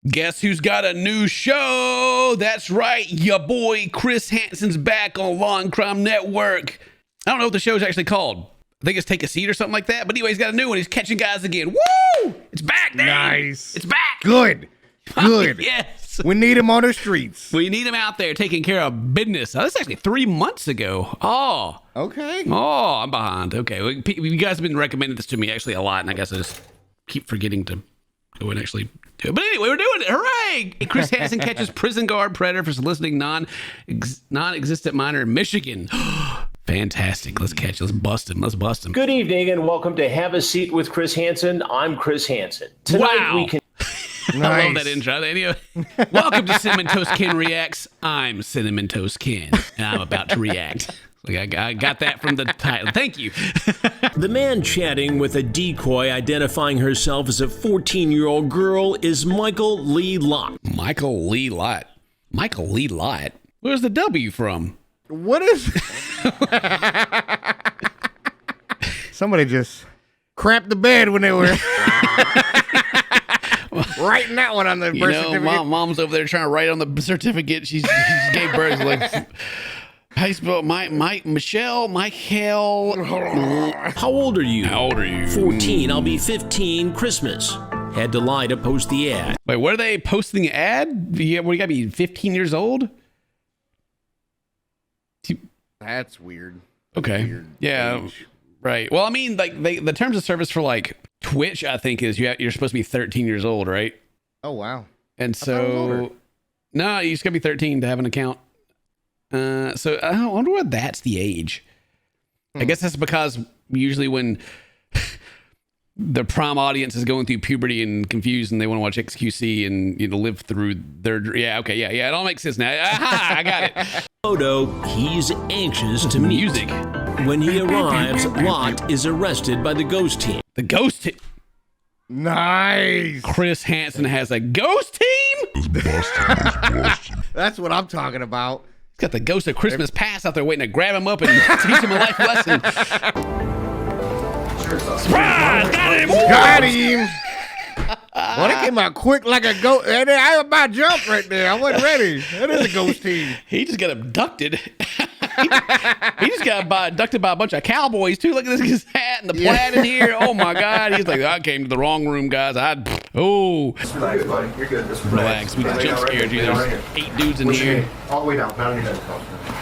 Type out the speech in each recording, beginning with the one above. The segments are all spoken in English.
Guess who's got a new show? That's right, your boy Chris Hansen's back on Law and Crime Network. I don't know what the show's actually called. I think it's Take a Seat or something like that. But anyway, he's got a new one. He's catching guys again. Woo! It's back, Dave. Nice. It's back. Good. Good. Yes. We need him on the streets. We need him out there taking care of business. Oh, this is actually 3 months ago. Oh. Okay. Oh, I'm behind. Okay. Well, you guys have been recommending this to me actually a lot, and I guess I just keep forgetting to go and actually do it. But anyway, we're doing it. Hooray! Chris Hansen catches prison guard predator for soliciting non-existent minor in Michigan. Fantastic. Let's catch it. Let's bust him. Let's bust him. Good evening and welcome to Have a Seat with Chris Hansen. I'm Chris Hansen. Tonight we can... I love that intro. Anyway, welcome to CinnamonToastKen Reacts. I'm CinnamonToastKen, and I'm about to react. Like I got that from the title. Thank you. The man chatting with a decoy identifying herself as a 14-year-old girl is Michael Lee Lott. Michael Lee Lott. Michael Lee Lott? Where's the W from? What is... Somebody just crapped the bed when they were... writing that one on the birth certificate. Mom's over there trying to write on the certificate. She gave birth like... How you spell Michelle? How old are you? How old are you? 14. I'll be 15 Christmas. Had to lie to post the ad. Wait, where are they posting the ad? You gotta be 15 years old? That's weird. Okay. Weird Yeah. age. Right. Well, I mean, like the terms of service for like Twitch, I think is you're supposed to be 13 years old, right? Oh, wow. And thought it was older. so, no, you just gotta be 13 to have an account. So I wonder why that's the age. I guess that's because usually when the prime audience is going through puberty and confused and they want to watch XQC and live through their it all makes sense now. Aha, I got it. Photo he's anxious to meet. Music. When he arrives, Lott is arrested by the ghost team. The ghost team. Nice. Chris Hansen has a ghost team. That's what I'm talking about. He's got the ghost of Christmas past out there waiting to grab him up and teach him a life lesson. Surprise! Got him! Got him. Well, they came out quick like a ghost. I about jumped right there. I wasn't ready. That is a ghost team. He just got abducted. he just got abducted by a bunch of cowboys too. Look at this his hat and the plaid in here. Oh my God! He's like, I came to the wrong room, guys. Just relax, buddy. You're good. Just Relax. We jump scared you. There's 8 dudes in here. All the way down. Down your head.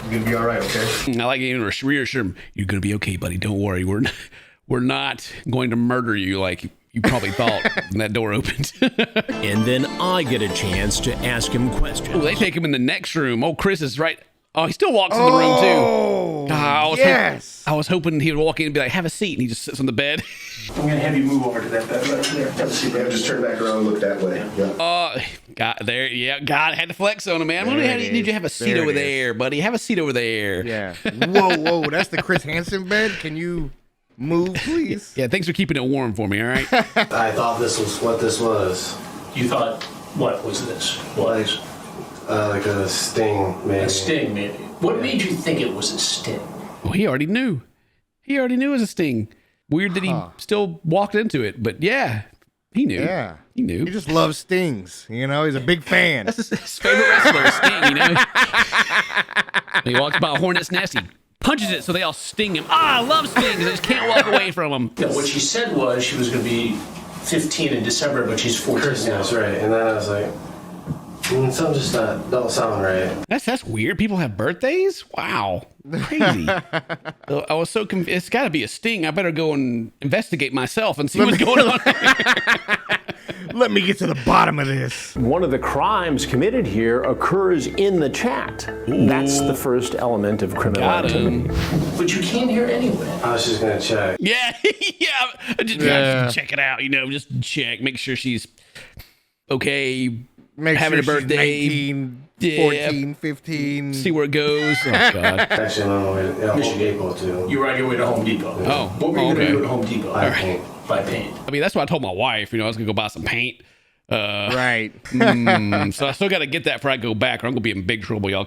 You're gonna be all right, okay? I like even reassure him. You're gonna be okay, buddy. Don't worry. We're not going to murder you like you probably thought when that door opened. And then I get a chance to ask him questions. Oh, they take him in the next room. Oh, Chris is right. Oh, he still walks in the room too. Yes. I was hoping he would walk in and be like, have a seat. And he just sits on the bed. I'm gonna have you move over to that bed right there. Have a seat, man. Just turn back around and look that way. Yeah. God, had to flex on him, man. Need you to have a seat over there, buddy. Have a seat over there. Yeah. Whoa. That's the Chris Hansen bed. Can you move, please? Yeah, thanks for keeping it warm for me, all right? I thought this was what this was. You thought, what was this? Like a sting, maybe. A sting, maybe. What made you think it was a sting? Well, he already knew. He already knew it was a sting. Weird that he still walked into it, but yeah, he knew. Yeah. He knew. He just loves stings. He's a big fan. That's his favorite wrestler, Sting, He walks by a hornet's nest, he punches it so they all sting him. I love stings. I just can't walk away from him. No, what she said was she was going to be 15 in December, but she's 14 now. That's right. And then I was like, something just don't sound right. That's weird. People have birthdays? Wow. Crazy. I was so confused. It's got to be a sting. I better go and investigate myself and see what's going on. Let me get to the bottom of this. One of the crimes committed here occurs in the chat. That's the first element of criminal activity. But you came here anyway. I was just gonna check. Yeah. Just check it out. Just check. Make sure she's okay. Having a birthday. 19, 14, 15. See where it goes. Oh, God. Actually, I'm on my way to Home Depot too. You were on your way to Home Depot. Oh, What were you going to okay. do at Home Depot? I think. Buy paint. I mean, that's what I told my wife. I was going to go buy some paint. Right. So I still got to get that before I go back, or I'm going to be in big trouble, y'all.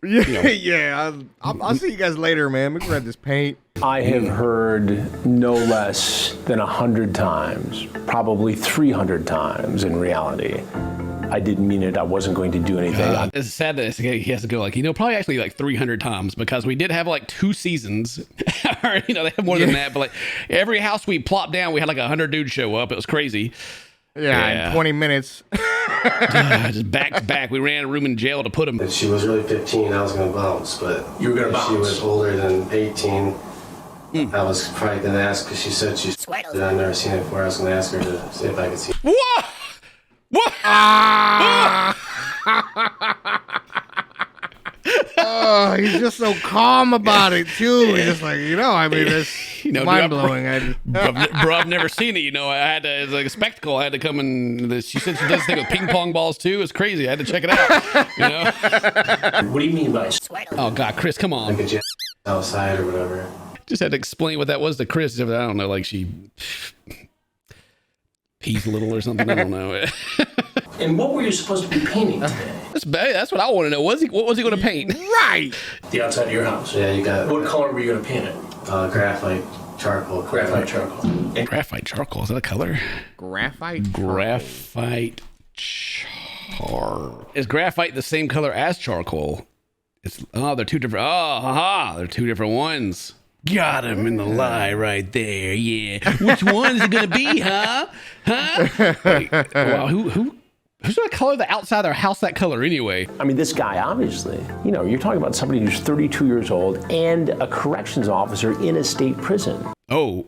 Yeah. I'll see you guys later, man. We can grab this paint. I have heard no less than 100 times, probably 300 times in reality, I didn't mean it. I wasn't going to do anything. It's sad that he has to go like, probably actually like 300 times because we did have like 2 seasons. Or, they have more than that. But like every house we plopped down, we had like 100 dudes show up. It was crazy. Yeah, in 20 minutes. Just back to back. We ran a room in jail to put him. If she was really 15, I was going to bounce, but You were gonna if bounce. she was older than 18, I was probably going to ask, because she said she's I've never seen it before. I was going to ask her to see if I could see. What? What? Oh, he's just so calm about it too. He's just like, it's Dude, mind blowing. Bro, I've never seen it. I had to, it's like a spectacle. I had to come and she said she does thing with ping pong balls too. It's crazy. I had to check it out. What do you mean by Oh God, Chris, come on. Like a jet outside or whatever. Just had to explain what that was to Chris. I don't know, like she pees a little or something. I don't know. And what were you supposed to be painting today? That's what I want to know. What was he going to paint? Right. The outside of your house. Yeah, you got What color were you going to paint it? graphite charcoal. Graphite charcoal. And Graphite charcoal. Is that a color? Graphite. Graphite Is graphite the same color as charcoal? They're two different. They're two different ones. Got him in the lie right there. Yeah. Which one is it gonna be, huh? Wait, wow. Who's gonna color the outside of their house that color anyway? I mean, this guy, obviously, you're talking about somebody who's 32 years old and a corrections officer in a state prison. Oh,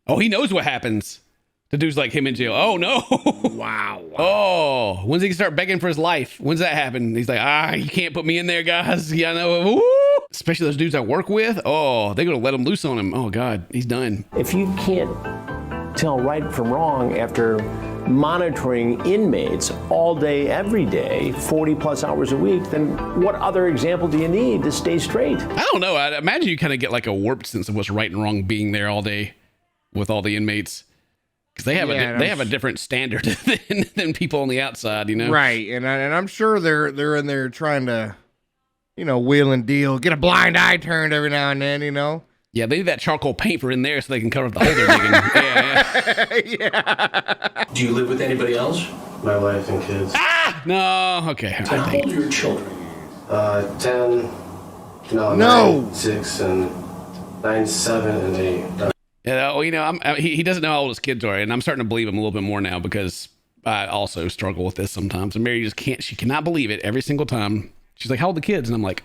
he knows what happens. The dude's like him in jail. Oh no. Wow. Oh, when's he gonna start begging for his life? When's that happen? He's like, you can't put me in there, guys. Yeah, I know. Woo! Especially those dudes I work with. Oh, they're gonna let him loose on him. Oh God, he's done. If you can't tell right from wrong after monitoring inmates all day, every day, 40 plus hours a week, then what other example do you need to stay straight? I don't know. I imagine you kind of get like a warped sense of what's right and wrong being there all day with all the inmates. Because they have a different standard than people on the outside, Right, and I'm sure they're in there trying to, wheel and deal, get a blind eye turned every now and then, Yeah, they need that charcoal paint for in there so they can cover up the hole they're digging. Yeah. do you live with anybody else? My wife and kids. No. Okay. And how old are your children? 10, No. 9, 6, and 9, 7, and 8. Yeah. Well, he doesn't know how old his kids are, and I'm starting to believe him a little bit more now because I also struggle with this sometimes. And Mary just can't. She cannot believe it every single time. She's like, "How old are the kids?" And I'm like,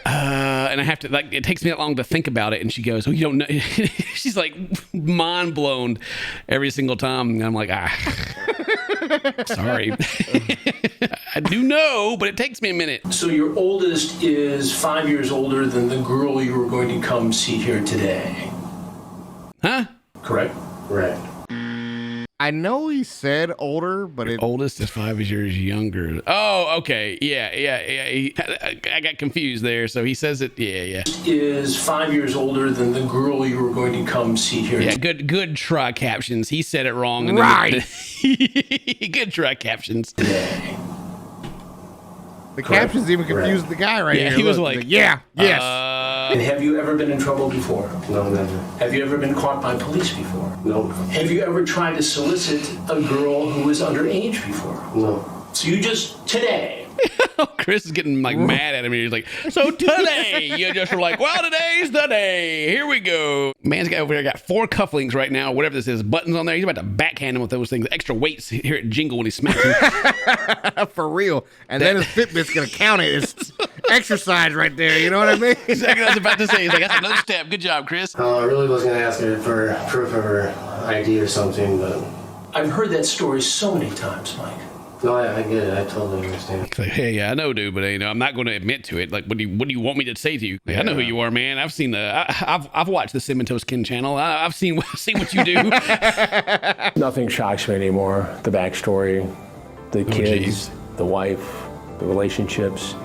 and I have to it takes me that long to think about it. And she goes, "Oh, you don't know." She's like mind blown every single time. And I'm like, sorry. I do know, but it takes me a minute. So your oldest is 5 years older than the girl you were going to come see here today. Huh? Correct? Right. I know he said older, but Oldest is 5 years younger. Oh, okay. Yeah. I got confused there. So he says it. Yeah. Is 5 years older than the girl you were going to come see here. Yeah, good try captions. He said it wrong. And Right. Good try captions. Today. the captions even confused the guy right Yeah, here. he was Look, like, yeah, yes. And have you ever been in trouble before? No, never. Have you ever been caught by police before? Nope. Have you ever tried to solicit a girl who was underage before? No. So you just today. Chris is getting like mad at him. He's like, so today, you just were like, well, today's the day. Here we go. Man's got over here got 4 cufflinks right now, whatever this is, buttons on there. He's about to backhand him with those things. Extra weights here at Jingle when he smacks him. For real. And then his Fitbit's going to count it. It's exercise right there. You know what I mean? Exactly what I was about to say. He's like, that's another step. Good job, Chris. I really was going to ask her for proof of her ID or something, but I've heard that story so many times, Mike. no, I get it. I totally understand. It's like, hey, yeah, I know, dude, but I'm not going to admit to it. Like, what do you want me to say to you? Like, I know who you are, man. I've seen I've watched the CinnamonToastKen channel. I've seen what you do. Nothing shocks me anymore. The backstory, the kids, the wife, the relationships.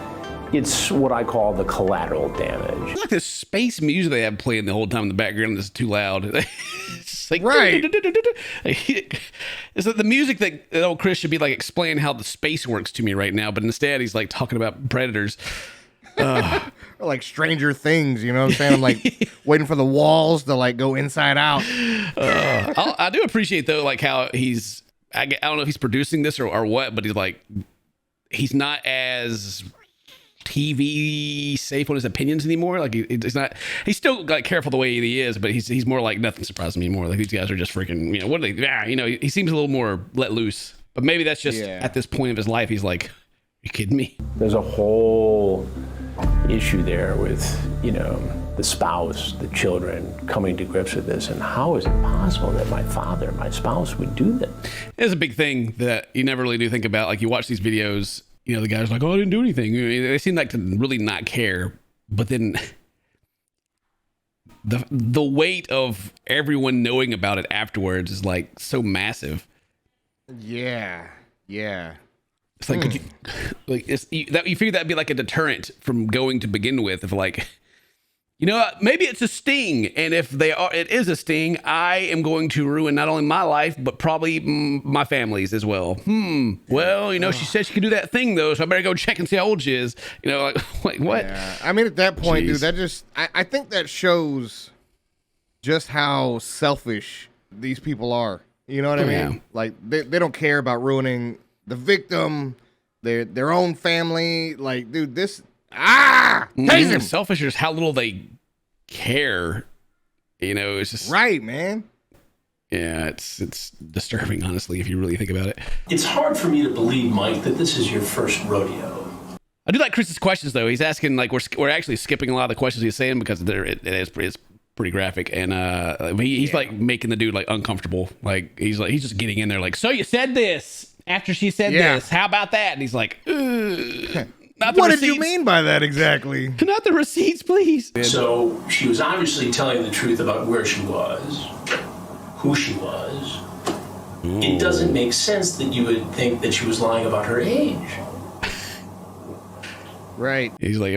It's what I call the collateral damage. Like the space music they have playing the whole time in the background is too loud. It's like, Right. It's like the music that old Chris should be like explaining how the space works to me right now, but instead he's like talking about predators. Or like Stranger Things, you know what I'm saying? I'm like waiting for the walls to like go inside out. I do appreciate though, like how he's I don't know if he's producing this or what, but he's not as TV safe on his opinions anymore. Like he's still like careful the way he is, but he's more like nothing surprises me more. Like these guys are just freaking, what are they? He seems a little more let loose, but maybe that's just at this point of his life. He's like, are you kidding me? There's a whole issue there with, the spouse, the children coming to grips with this. And how is it possible that my spouse would do that? It's a big thing that you never really do think about. Like you watch these videos, the guy's like, oh, I didn't do anything. They seem like to really not care. But then the weight of everyone knowing about it afterwards is like so massive. Yeah. It's like, could you, like, you figure that'd be like a deterrent from going to begin with. If like, maybe it's a sting, and if it is a sting, I am going to ruin not only my life but probably my family's as well. Well, she said she could do that thing though, so I better go check and see how old she is. Like what? Yeah. I mean, at that point, dude, that just I think that shows just how selfish these people are. You know what I mean? Yeah. Like they don't care about ruining the victim, their own family. Like, dude, this tase him. Selfish is how little they care. It's just right, man. Yeah, it's disturbing, honestly, if you really think about it. It's hard for me to believe, Mike, that this is your first rodeo. I do like Chris's questions, though. He's asking, like, we're actually skipping a lot of the questions he's saying because it's pretty graphic, and he's like making the dude like uncomfortable. Like he's just getting in there, like, so you said this after she said this. How about that? And he's like, not the what receipts. did you mean by that exactly? Not the receipts, please. So she was obviously telling the truth about where she was, who she was. Ooh. It doesn't make sense that you would think that she was lying about her age. Right. He's like,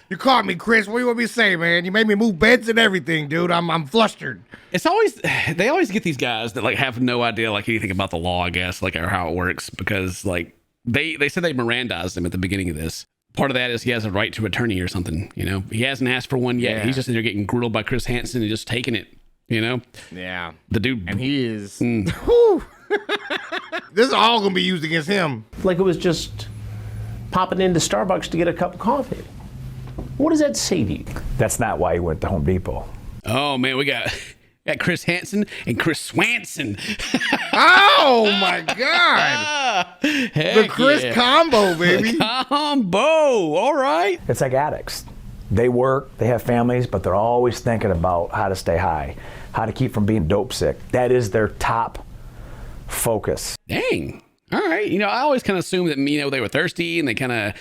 you caught me, Chris. What do you want me to say, man? You made me move beds and everything, dude. I'm flustered. They always get these guys that like have no idea like anything about the law, I guess, like or how it works, because like they said they Mirandized him at the beginning of this. Part of that is he has a right to attorney or something. He hasn't asked for one yet. Yeah. He's just in there getting grilled by Chris Hansen and just taking it. Yeah. The dude, and he is. This is all gonna be used against him. Like it was just popping into Starbucks to get a cup of coffee. What does that say to you? That's not why he went to Home Depot. Oh man, we got Chris Hansen and Chris Swanson. Oh my God! The Chris combo, baby. The combo. All right. It's like addicts. They work, they have families, but they're always thinking about how to stay high, how to keep from being dope sick. That is their top focus. Dang. All right. I always kind of assumed that they were thirsty and they kind of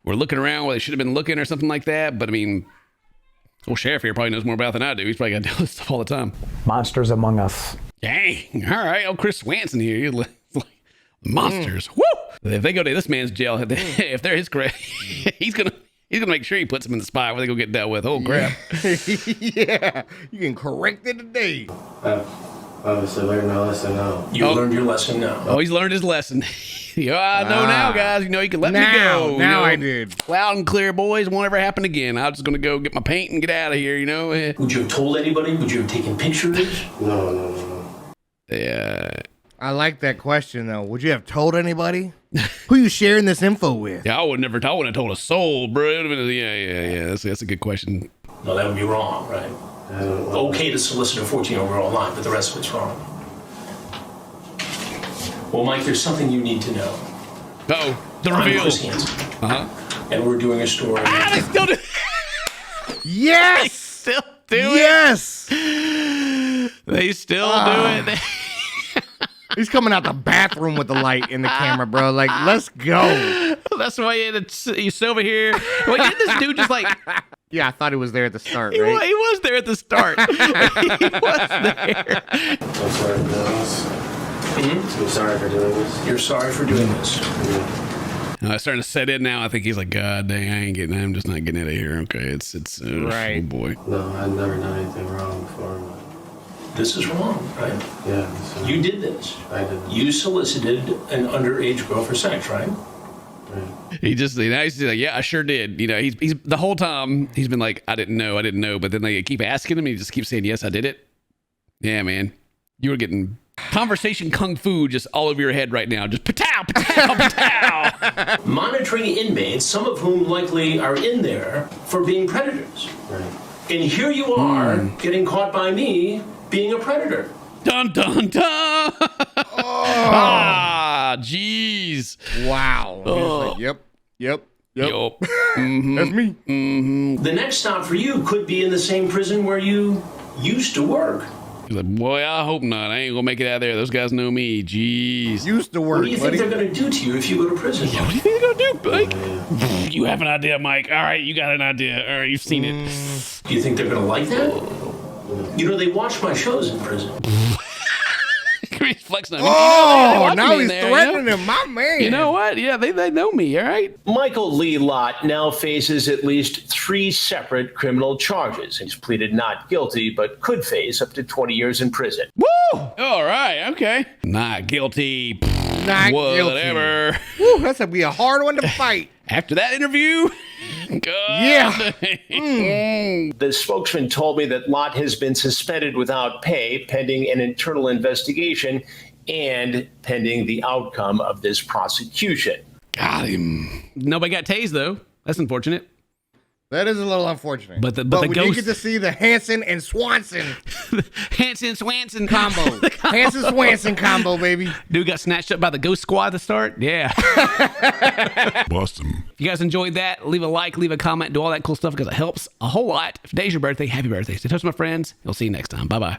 were looking around where they should have been looking or something like that. But I mean, old sheriff here probably knows more about than I do. He's probably got to deal with this stuff all the time. Monsters among us. Dang. All right. Oh, Chris Swanson here. You're like, monsters. Woo! If they go to this man's jail, if they're his correct, he's gonna make sure he puts them in the spot where they go get dealt with. Oh crap. Yeah. You can correct it today. Obviously learned my lesson now. You learned your lesson now. Oh, he's learned his lesson. I know now, guys. You can let me go. Now I did. Loud and clear, boys. Won't ever happen again. I'm just going to go get my paint and get out of here, Would you have told anybody? Would you have taken pictures? No. Yeah. I like that question, though. Would you have told anybody? Who you sharing this info with? Yeah, I wouldn't have told a soul, bro. Yeah. That's a good question. No, that would be wrong, right? Okay to solicit a 14-year-old girl online, but the rest of it's wrong. Well, Mike, there's something you need to know. Uh-oh, the reveal. I'm Chris Hansen. And we're doing a story. They still do. Yes! They still do yes! it. They still do it. He's coming out the bathroom with the light in the camera, bro. Like, let's go. That's why he's over here. Well, didn't this dude just like... Yeah, I thought he was there at the start, He right? was there at the start. He was there. I'm sorry for doing this. I'm sorry for doing this. You're sorry for doing this. It's starting to set in now. I think he's like, God dang, I'm just not getting out of here. Okay, it's right. Oh boy. No, I've never done anything wrong before. This is wrong, right? Yeah. You did this. I did. You solicited an underage girl for sex, right? He just now he's like, yeah, I sure did. He's the whole time he's been like, I didn't know, but then they keep asking him, and he just keeps saying, yes, I did it. Yeah, man. You were getting conversation kung fu just all over your head right now. Just patow, patow, patow. Monitoring inmates, some of whom likely are in there for being predators. Right. And here you are getting caught by me being a predator. Dun, dun, dun. Ah, jeez. Wow. Like, yep. Yup. That's me. The next stop for you could be in the same prison where you used to work. He's like, boy, I hope not. I ain't gonna make it out of there. Those guys know me. Jeez. Used to work, What do you think they're going to do to you if you go to prison? What do you think they're gonna do, Mike? You have an idea, Mike. All right, you got an idea. All right, you've seen it. Do you think they're going to like that? You know, they watch my shows in prison. He's flexing on me. Oh, now he's threatening him, my man. You know what? Yeah, they know me, all right? Michael Lee Lott now faces at least 3 separate criminal charges. He's pleaded not guilty, but could face up to 20 years in prison. Woo! All right, okay. Not guilty. Not Whatever. guilty. Woo, that's gonna be a hard one to fight. After that interview, Yeah. The spokesman told me that Lott has been suspended without pay pending an internal investigation and pending the outcome of this prosecution. Got him. Nobody got tased, though. That's unfortunate. That is a little unfortunate. But the we ghost... did get to see the Hansen and Swanson Hansen Swanson combo. Hansen Swanson combo, baby. Dude got snatched up by the ghost squad to start. Yeah. Awesome. If you guys enjoyed that, leave a like, leave a comment, do all that cool stuff because it helps a whole lot. If today's your birthday, happy birthday. Stay in touch with my friends. We'll see you next time. Bye-bye.